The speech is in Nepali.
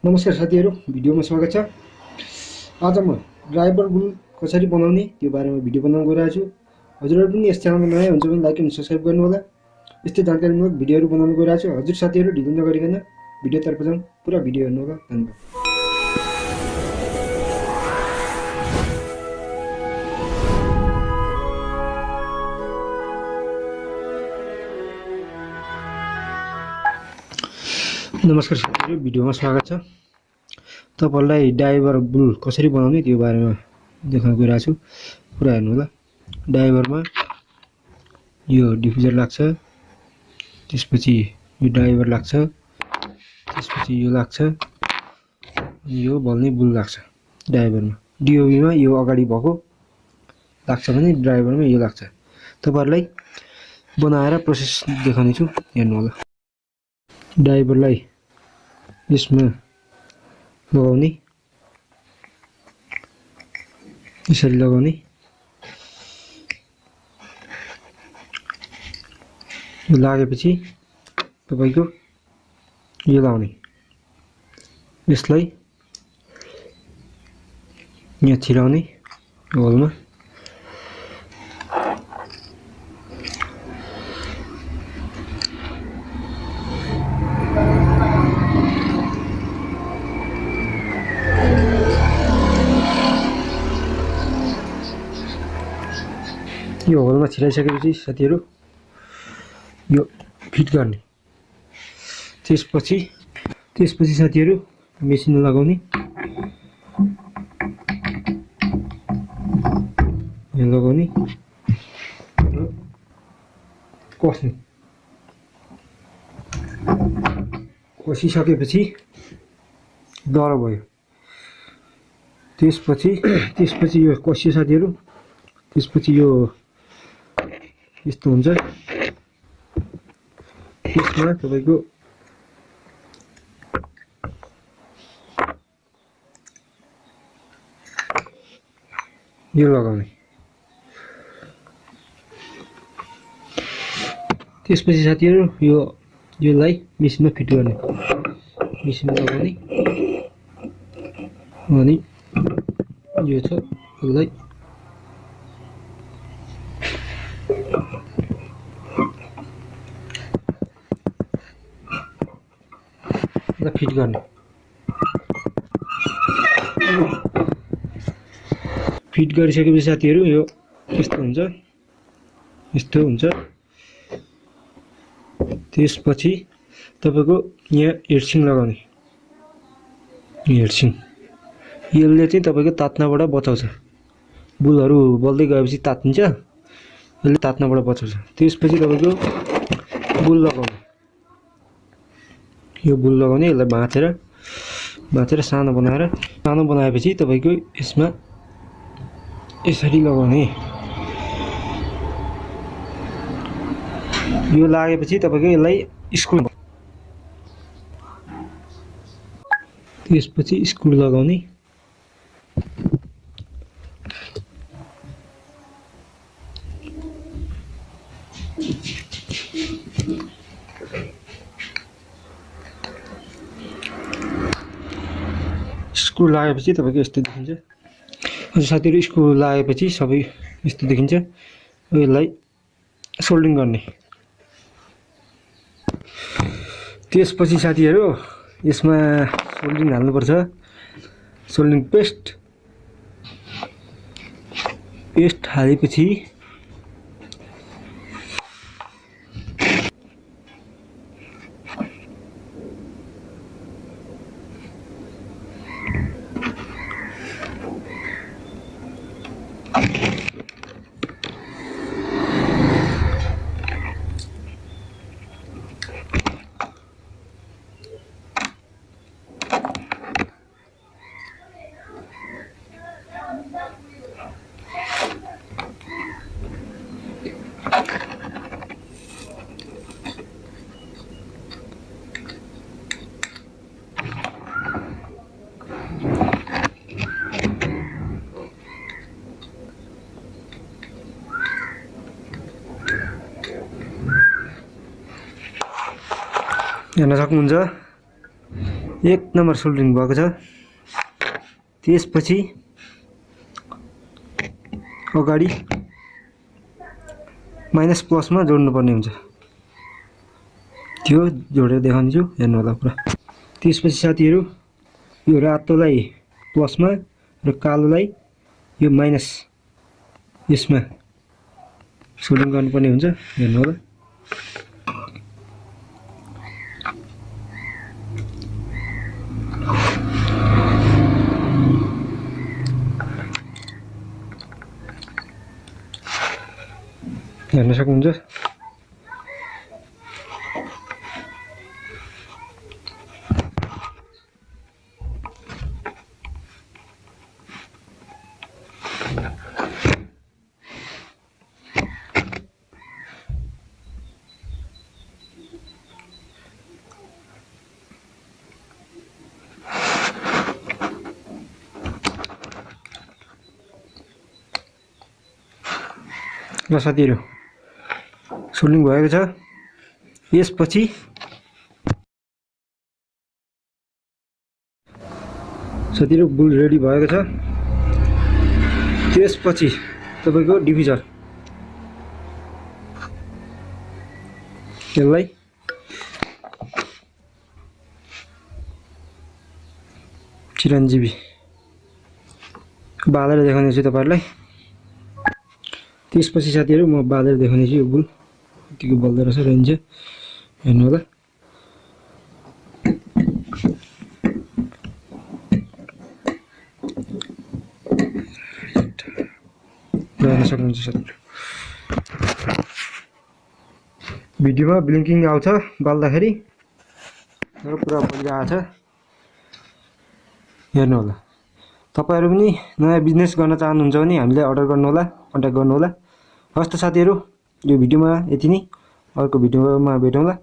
नमस्कार साथीहरु, भिडियोमा स्वागत छ। आज म ड्राइभर बुल कसरी बनाउने त्यो बारेमा भिडियो बनाउन गइरहेको छु। हजुरहरु पनि यस च्यानलमा नयाँ हुन्छ भने लाइक एन्ड सब्स्क्राइब गर्नु होला। यस्तै जानकारीमूलक भिडियोहरु बनाउन गइरहेको छु। हजुर साथीहरु ढिलो नगरिकन भिडियोतर्फ जाउँ, पुरा भिडियो हेर्नु होला। धन्यवाद। नमस्कार साथीहरु, भिडियोमा स्वागत छ। तपाईहरुलाई ड्राइभर बुल कसरी बनाउने त्यो बारेमा देखाउन गइरहेको छु। पुरा हेर्नु होला। ड्राइभरमा यो डिफ्युजर लाग्छ, त्यसपछि यो ड्राइभर लाग्छ, त्यसपछि यो लाग्छ, यो बल्ने बुल लाग्छ। ड्राइभरमा डिओबीमा यो अगाडि भएको लाग्छ भने ड्राइभरमा यो लाग्छ। तपाईहरुलाई बनाएर प्रोसेस देखाउने छु, हेर्नु होला। ड्राइभरलाई यसमा लगाउने, यसरी लगाउने, यो लागेपछि तपाईको यो लाउने, यसलाई यहाँ छिराउने होलमा, यो होलमा छिराइसकेपछि साथीहरु यो फिट गर्ने। त्यसपछि साथीहरु मेसिनमा लगाउने, यहाँ लगाउने, कस्ने। कसिसकेपछि डर भयो। त्यसपछि यो कसियो साथीहरु। त्यसपछि यो यस्तो हुन्छ। त्यसमा तपाईको यो लगाउने। त्यसपछि साथीहरु योलाई मेसिनमा फिट गर्ने। मेसिनमा लगाउने अनि यो छ, यसलाई फिट गर्ने। फिट गरिसकेपछि साथीहरु यो यस्तो हुन्छ, यस्तो हुन्छ। त्यसपछि तपाईको यहाँ हेडसिङ लगाउने। हेडसिङ यसले चाहिँ तपाईको तात्नबाट बचाउँछ। बुलहरु बल्दै गएपछि तात्तिन्छ, यसले तात्नबाट बचाउँछ। त्यसपछि तपाईको बुल लगाउने। यो बुल लगाउने, यसलाई भाँचेर सानो बनाएपछि तपाईको यसमा यसरी लगाउने। यो लागेपछि तपाईको यसलाई स्क्रू, त्यसपछि स्क्रू लगाउने। स्क्रू लागेपछि तपाईको यस्तो देखिन्छ। हजुर साथीहरु, स्क्रू लागेपछि सबै यस्तो देखिन्छ। यसलाई सोल्डिङ गर्ने। त्यसपछि साथीहरु यसमा सोल्डिङ हाल्नुपर्छ। सोल्डिङ पेस्ट हालेपछि हेर्न सक्नुहुन्छ। एक नम्बर सोल्डरिङ भएको छ। त्यसपछि अगाडि माइनस प्लसमा जोड्नुपर्ने हुन्छ, त्यो जोडेर देखाउँछु हेर्नु होला पुरा। त्यसपछि साथीहरू यो रातोलाई प्लसमा र कालोलाई यो माइनस यसमा सोल्डरिङ गर्नुपर्ने हुन्छ, हेर्नु होला। हेर्न सक्नुहुन्छ। ल साथीहरू सोल्डरिङ भएको छ। यसपछि साथीहरू बुल रेडी भएको छ। त्यसपछि तपाईको डिफ्युजर, यसलाई चिरञ्जीवी बालेर देखाउने छु तपाईहरुलाई। त्यसपछि साथीहरू म बालेर देखाउने छु। यो बुल यतिको बल्दो रहेछ, रहन्छ, हेर्नु होला। हेर्न सक्नुहुन्छ साथीहरू, भिडियोमा ब्लिङ्किङ आउँछ बाल्दाखेरि र पुरा बलिरहेको छ, हेर्नु होला। तपाईहरु पनि नयाँ बिजनेस गर्न चाहनुहुन्छ भने हामीलाई अर्डर गर्नु होला, कन्ट्याक्ट गर्नु होला। हस् त साथीहरू, यो भिडियोमा यति नै, अर्को भिडियोमा भेटौँला।